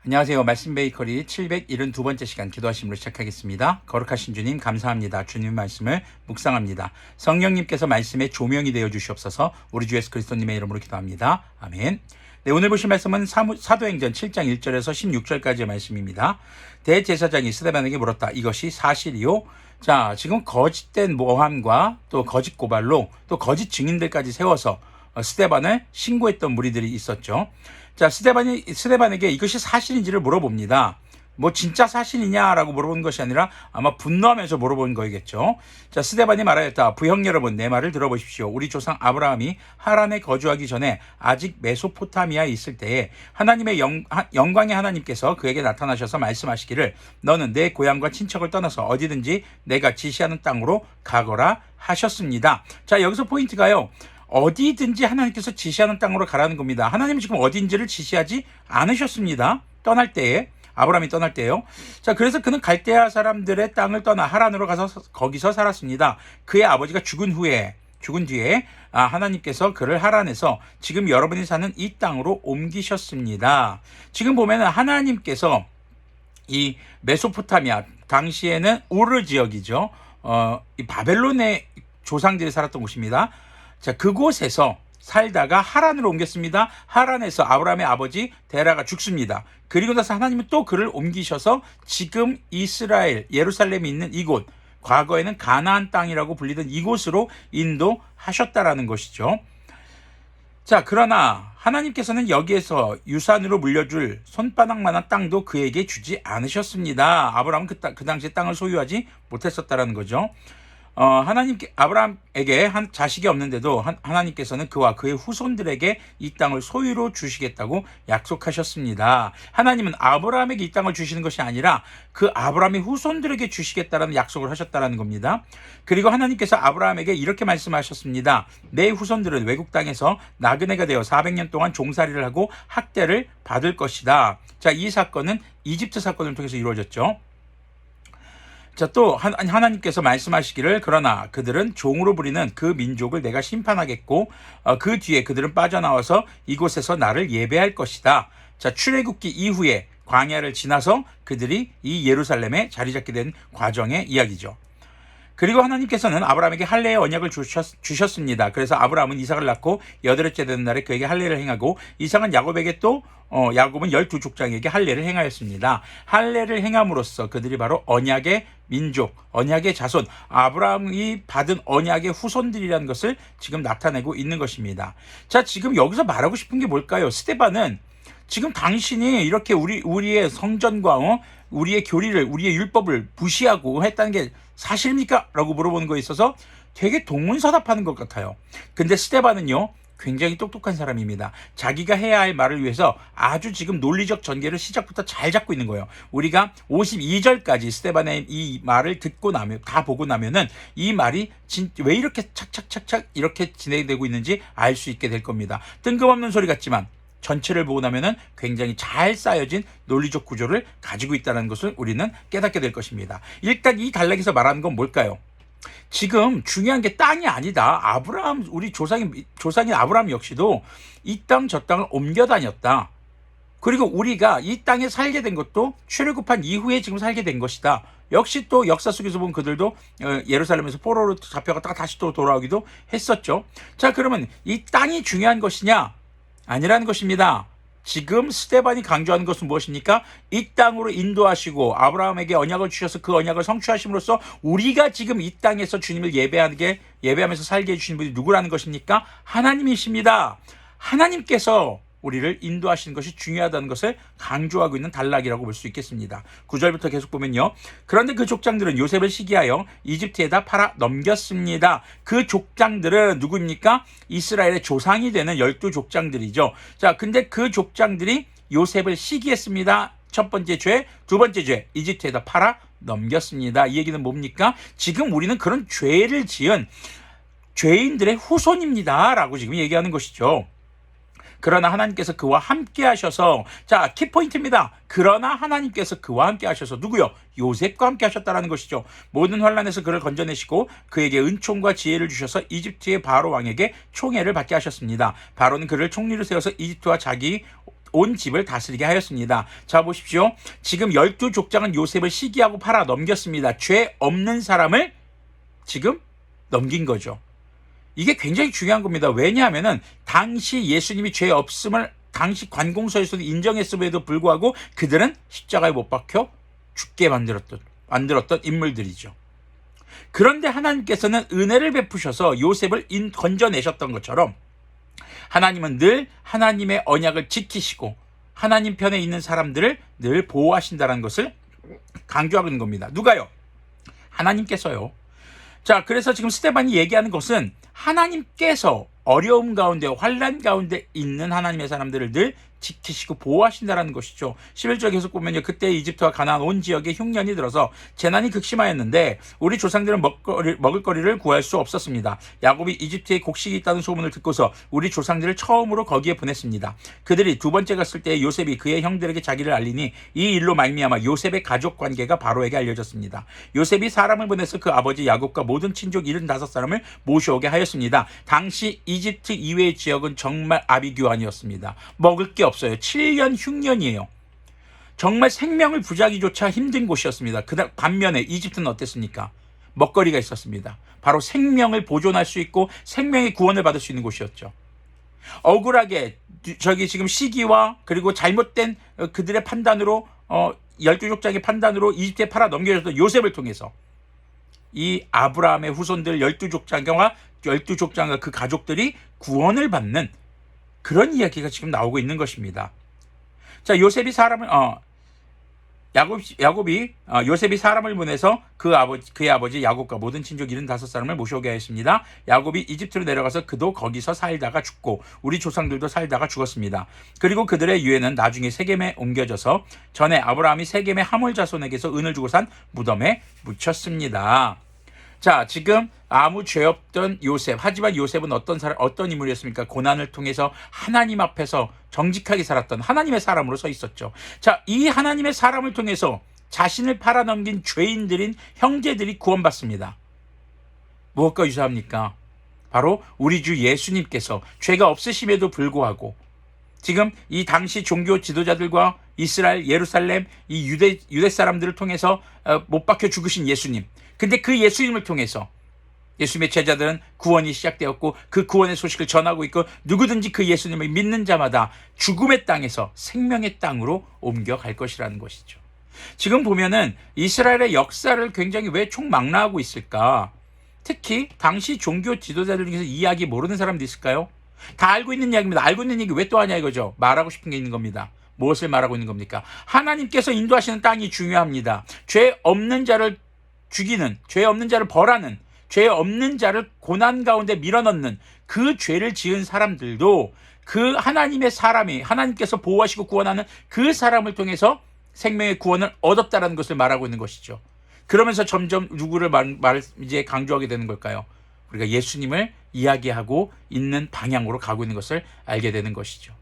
안녕하세요. 말씀 베이커리 772번째 시간 기도하심으로 시작하겠습니다. 거룩하신 주님 감사합니다. 주님 말씀을 묵상합니다. 성령님께서 말씀의 조명이 되어 주시옵소서. 우리 주 예수 그리스도님의 이름으로 기도합니다. 아멘. 네, 오늘 보실 말씀은 사도행전 7장 1절에서 16절까지의 말씀입니다. 대제사장이 스데반에게 물었다. 이것이 사실이요? 자, 지금 거짓된 모함과 또 거짓 고발로 또 거짓 증인들까지 세워서 스데반을 신고했던 무리들이 있었죠. 자, 스데반에게 이것이 사실인지를 물어봅니다. 뭐 진짜 사실이냐라고 물어본 것이 아니라 아마 분노하면서 물어본 거겠죠. 자, 스데반이 말하였다. 부형 여러분, 내 말을 들어보십시오. 우리 조상 아브라함이 하란에 거주하기 전에 아직 메소포타미아에 있을 때에 하나님의 영광의 하나님께서 그에게 나타나셔서 말씀하시기를 너는 내 고향과 친척을 떠나서 어디든지 내가 지시하는 땅으로 가거라 하셨습니다. 자, 여기서 포인트가요. 어디든지 하나님께서 지시하는 땅으로 가라는 겁니다. 하나님은 지금 어딘지를 지시하지 않으셨습니다. 떠날 때에, 아브라함이 떠날 때요. 자, 그래서 그는 갈대아 사람들의 땅을 떠나 하란으로 가서 거기서 살았습니다. 그의 아버지가 죽은 뒤에 하나님께서 그를 하란에서 지금 여러분이 사는 이 땅으로 옮기셨습니다. 지금 보면은 하나님께서 이 메소포타미아, 당시에는 우르 지역이죠. 이 바벨론의 조상들이 살았던 곳입니다. 자, 그곳에서 살다가 하란으로 옮겼습니다. 하란에서 아브라함의 아버지 데라가 죽습니다. 그리고 나서 하나님은 또 그를 옮기셔서 지금 이스라엘, 예루살렘이 있는 이곳, 과거에는 가나안 땅이라고 불리던 이곳으로 인도하셨다라는 것이죠. 자, 그러나 하나님께서는 여기에서 유산으로 물려줄 손바닥만한 땅도 그에게 주지 않으셨습니다. 아브라함은 그 당시에 땅을 소유하지 못했었다라는 거죠. 아브라함에게 자식이 없는데도 하나님께서는 그와 그의 후손들에게 이 땅을 소유로 주시겠다고 약속하셨습니다. 하나님은 아브라함에게 이 땅을 주시는 것이 아니라 그 아브라함의 후손들에게 주시겠다라는 약속을 하셨다는 겁니다. 그리고 하나님께서 아브라함에게 이렇게 말씀하셨습니다. 내 후손들은 외국 땅에서 나그네가 되어 400년 동안 종살이를 하고 학대를 받을 것이다. 자, 이 사건은 이집트 사건을 통해서 이루어졌죠. 자, 또 하나님께서 말씀하시기를 그러나 그들은 종으로 부리는 그 민족을 내가 심판하겠고 그 뒤에 그들은 빠져나와서 이곳에서 나를 예배할 것이다. 자, 출애굽기 이후에 광야를 지나서 그들이 이 예루살렘에 자리 잡게 된 과정의 이야기죠. 그리고 하나님께서는 아브라함에게 할례의 언약을 주셨습니다. 그래서 아브라함은 이삭을 낳고 여덟째 되는 날에 그에게 할례를 행하고 이삭은 야곱에게 또 야곱은 12족장에게 할례를 행하였습니다. 할례를 행함으로써 그들이 바로 언약의 민족, 언약의 자손, 아브라함이 받은 언약의 후손들이라는 것을 지금 나타내고 있는 것입니다. 자, 지금 여기서 말하고 싶은 게 뭘까요? 스데반은 지금 당신이 이렇게 우리의 성전과 우리의 교리를, 우리의 율법을 무시하고 했다는 게 사실입니까? 라고 물어보는 거에 있어서 되게 동문서답하는 것 같아요. 근데 스데반은요, 굉장히 똑똑한 사람입니다. 자기가 해야 할 말을 위해서 아주 지금 논리적 전개를 시작부터 잘 잡고 있는 거예요. 우리가 52절까지 스데반의 이 말을 듣고 나면, 다 보고 나면은 이 말이 왜 이렇게 착착착착 이렇게 진행되고 있는지 알 수 있게 될 겁니다. 뜬금없는 소리 같지만 전체를 보고 나면은 굉장히 잘 쌓여진 논리적 구조를 가지고 있다는 것을 우리는 깨닫게 될 것입니다. 일단 이 단락에서 말하는 건 뭘까요? 지금 중요한 게 땅이 아니다. 아브라함, 우리 조상인 아브라함 역시도 이 땅 저 땅을 옮겨 다녔다. 그리고 우리가 이 땅에 살게 된 것도 출애굽한 이후에 지금 살게 된 것이다. 역시 또 역사 속에서 보면 그들도 예루살렘에서 포로로 잡혀갔다가 다시 또 돌아오기도 했었죠. 자, 그러면 이 땅이 중요한 것이냐? 아니라는 것입니다. 지금 스데반이 강조하는 것은 무엇입니까? 이 땅으로 인도하시고 아브라함에게 언약을 주셔서 그 언약을 성취하심으로써 우리가 지금 이 땅에서 주님을 예배하면서 살게 해주신 분이 누구라는 것입니까? 하나님이십니다. 하나님께서 우리를 인도하시는 것이 중요하다는 것을 강조하고 있는 단락이라고 볼 수 있겠습니다. 9절부터 계속 보면요. 그런데 그 족장들은 요셉을 시기하여 이집트에다 팔아 넘겼습니다. 그 족장들은 누구입니까? 이스라엘의 조상이 되는 12족장들이죠. 자, 근데 그 족장들이 요셉을 시기했습니다. 첫 번째 죄, 두 번째 죄, 이집트에다 팔아 넘겼습니다. 이 얘기는 뭡니까? 지금 우리는 그런 죄를 지은 죄인들의 후손입니다. 라고 지금 얘기하는 것이죠. 그러나 하나님께서 그와 함께 하셔서, 자, 키포인트입니다. 그러나 하나님께서 그와 함께 하셔서 누구요? 요셉과 함께 하셨다라는 것이죠. 모든 환난에서 그를 건져내시고 그에게 은총과 지혜를 주셔서 이집트의 바로 왕에게 총애를 받게 하셨습니다. 바로는 그를 총리로 세워서 이집트와 자기 온 집을 다스리게 하였습니다. 자, 보십시오. 지금 12족장은 요셉을 시기하고 팔아 넘겼습니다. 죄 없는 사람을 지금 넘긴 거죠. 이게 굉장히 중요한 겁니다. 왜냐하면은 당시 예수님이 죄 없음을 당시 관공서에서도 인정했음에도 불구하고 그들은 십자가에 못 박혀 죽게 만들었던 인물들이죠. 그런데 하나님께서는 은혜를 베푸셔서 요셉을 건져내셨던 것처럼 하나님은 늘 하나님의 언약을 지키시고 하나님 편에 있는 사람들을 늘 보호하신다는 것을 강조하고 있는 겁니다. 누가요? 하나님께서요. 자, 그래서 지금 스데반이 얘기하는 것은 하나님께서 어려움 가운데 환난 가운데 있는 하나님의 사람들을 늘 지키시고 보호하신다는 것이죠. 11절 계속 보면요. 그때 이집트와 가나안 온 지역에 흉년이 들어서 재난이 극심하였는데 우리 조상들은 먹을 거리를 구할 수 없었습니다. 야곱이 이집트에 곡식이 있다는 소문을 듣고서 우리 조상들을 처음으로 거기에 보냈습니다. 그들이 두 번째 갔을 때 요셉이 그의 형들에게 자기를 알리니 이 일로 말미암아 요셉의 가족 관계가 바로에게 알려졌습니다. 요셉이 사람을 보내서 그 아버지 야곱과 모든 친족 75사람을 모셔오게 하였습니다. 당시 이집트 이외의 지역은 정말 아비규환이었습니다. 먹을 게 없어요. 7년 흉년이에요. 정말 생명을 부자기조차 힘든 곳이었습니다. 그다음 반면에 이집트는 어땠습니까? 먹거리가 있었습니다. 바로 생명을 보존할 수 있고 생명의 구원을 받을 수 있는 곳이었죠. 억울하게 지금 시기와 그리고 잘못된 그들의 판단으로 12족장의 판단으로 이집트에 팔아 넘겨졌던 요셉을 통해서 이 아브라함의 후손들 12족장과 그 가족들이 구원을 받는 그런 이야기가 지금 나오고 있는 것입니다. 자, 요셉이 요셉이 사람을 보내서 그의 아버지 야곱과 모든 친족 75사람을 모셔오게 하였습니다. 야곱이 이집트로 내려가서 그도 거기서 살다가 죽고 우리 조상들도 살다가 죽었습니다. 그리고 그들의 유해는 나중에 세겜에 옮겨져서 전에 아브라함이 세겜의 하몰 자손에게서 은을 주고 산 무덤에 묻혔습니다. 자, 지금 아무 죄 없던 요셉. 하지만 요셉은 어떤 인물이었습니까? 고난을 통해서 하나님 앞에서 정직하게 살았던 하나님의 사람으로 서 있었죠. 자, 이 하나님의 사람을 통해서 자신을 팔아넘긴 죄인들인 형제들이 구원받습니다. 무엇과 유사합니까? 바로 우리 주 예수님께서 죄가 없으심에도 불구하고 지금 이 당시 종교 지도자들과 이스라엘, 예루살렘, 이 유대 사람들을 통해서 못 박혀 죽으신 예수님. 근데 그 예수님을 통해서 예수님의 제자들은 구원이 시작되었고 그 구원의 소식을 전하고 있고 누구든지 그 예수님을 믿는 자마다 죽음의 땅에서 생명의 땅으로 옮겨갈 것이라는 것이죠. 지금 보면은 이스라엘의 역사를 굉장히 왜 총망라하고 있을까? 특히 당시 종교 지도자들 중에서 이 이야기 모르는 사람도 있을까요? 다 알고 있는 이야기입니다. 알고 있는 얘기 왜 또 하냐 이거죠. 말하고 싶은 게 있는 겁니다. 무엇을 말하고 있는 겁니까? 하나님께서 인도하시는 땅이 중요합니다. 죄 없는 자를 죽이는, 죄 없는 자를 벌하는, 죄 없는 자를 고난 가운데 밀어넣는 그 죄를 지은 사람들도 그 하나님의 사람이 하나님께서 보호하시고 구원하는 그 사람을 통해서 생명의 구원을 얻었다라는 것을 말하고 있는 것이죠. 그러면서 점점 누구를 이제 강조하게 되는 걸까요? 우리가 예수님을 이야기하고 있는 방향으로 가고 있는 것을 알게 되는 것이죠.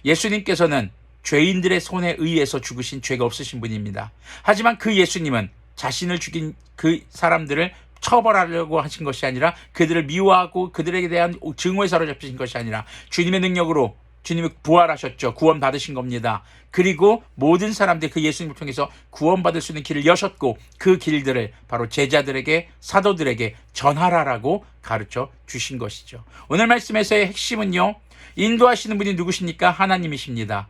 예수님께서는 죄인들의 손에 의해서 죽으신 죄가 없으신 분입니다. 하지만 그 예수님은 자신을 죽인 그 사람들을 처벌하려고 하신 것이 아니라 그들을 미워하고 그들에게 대한 증오에 사로잡히신 것이 아니라 주님의 능력으로 주님이 부활하셨죠. 구원 받으신 겁니다. 그리고 모든 사람들이 그 예수님을 통해서 구원받을 수 있는 길을 여셨고 그 길들을 바로 제자들에게 사도들에게 전하라라고 가르쳐 주신 것이죠. 오늘 말씀에서의 핵심은요. 인도하시는 분이 누구십니까? 하나님이십니다.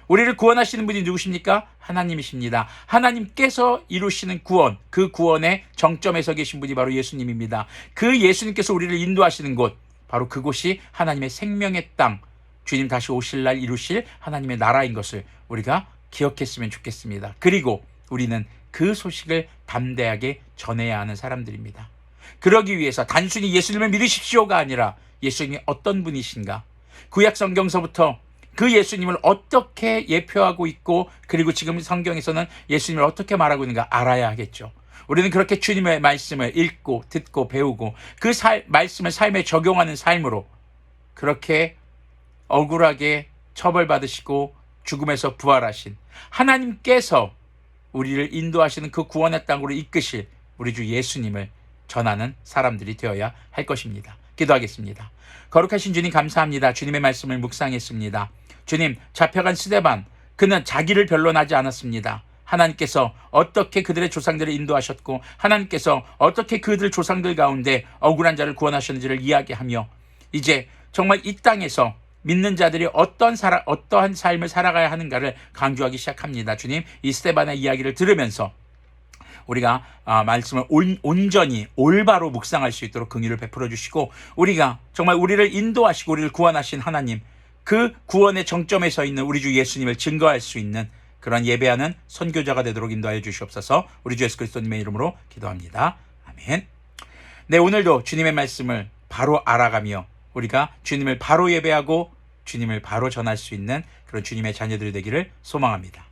우리를 구원하시는 분이 누구십니까? 하나님이십니다. 하나님께서 이루시는 구원, 그 구원의 정점에 서 계신 분이 바로 예수님입니다. 그 예수님께서 우리를 인도하시는 곳, 바로 그곳이 하나님의 생명의 땅, 주님 다시 오실 날 이루실 하나님의 나라인 것을 우리가 기억했으면 좋겠습니다. 그리고 우리는 그 소식을 담대하게 전해야 하는 사람들입니다. 그러기 위해서 단순히 예수님을 믿으십시오가 아니라 예수님이 어떤 분이신가? 구약 성경서부터 그 예수님을 어떻게 예표하고 있고 그리고 지금 성경에서는 예수님을 어떻게 말하고 있는가 알아야 하겠죠. 우리는 그렇게 주님의 말씀을 읽고 듣고 배우고 그 말씀을 삶에 적용하는 삶으로 그렇게 억울하게 처벌받으시고 죽음에서 부활하신 하나님께서 우리를 인도하시는 그 구원의 땅으로 이끄실 우리 주 예수님을 전하는 사람들이 되어야 할 것입니다. 기도하겠습니다. 거룩하신 주님 감사합니다. 주님의 말씀을 묵상했습니다. 주님, 잡혀간 스데반, 그는 자기를 변론하지 않았습니다. 하나님께서 어떻게 그들의 조상들을 인도하셨고 하나님께서 어떻게 그들 조상들 가운데 억울한 자를 구원하셨는지를 이야기하며 이제 정말 이 땅에서 믿는 자들이 어떠한 삶을 살아가야 하는가를 강조하기 시작합니다. 주님, 이 스데반의 이야기를 들으면서 우리가 말씀을 온전히 올바로 묵상할 수 있도록 긍휼을 베풀어 주시고 우리가 정말 우리를 인도하시고 우리를 구원하신 하나님, 그 구원의 정점에 서 있는 우리 주 예수님을 증거할 수 있는 그런 예배하는 선교자가 되도록 인도하여 주시옵소서. 우리 주 예수 그리스도님의 이름으로 기도합니다. 아멘. 네, 오늘도 주님의 말씀을 바로 알아가며 우리가 주님을 바로 예배하고 주님을 바로 전할 수 있는 그런 주님의 자녀들이 되기를 소망합니다.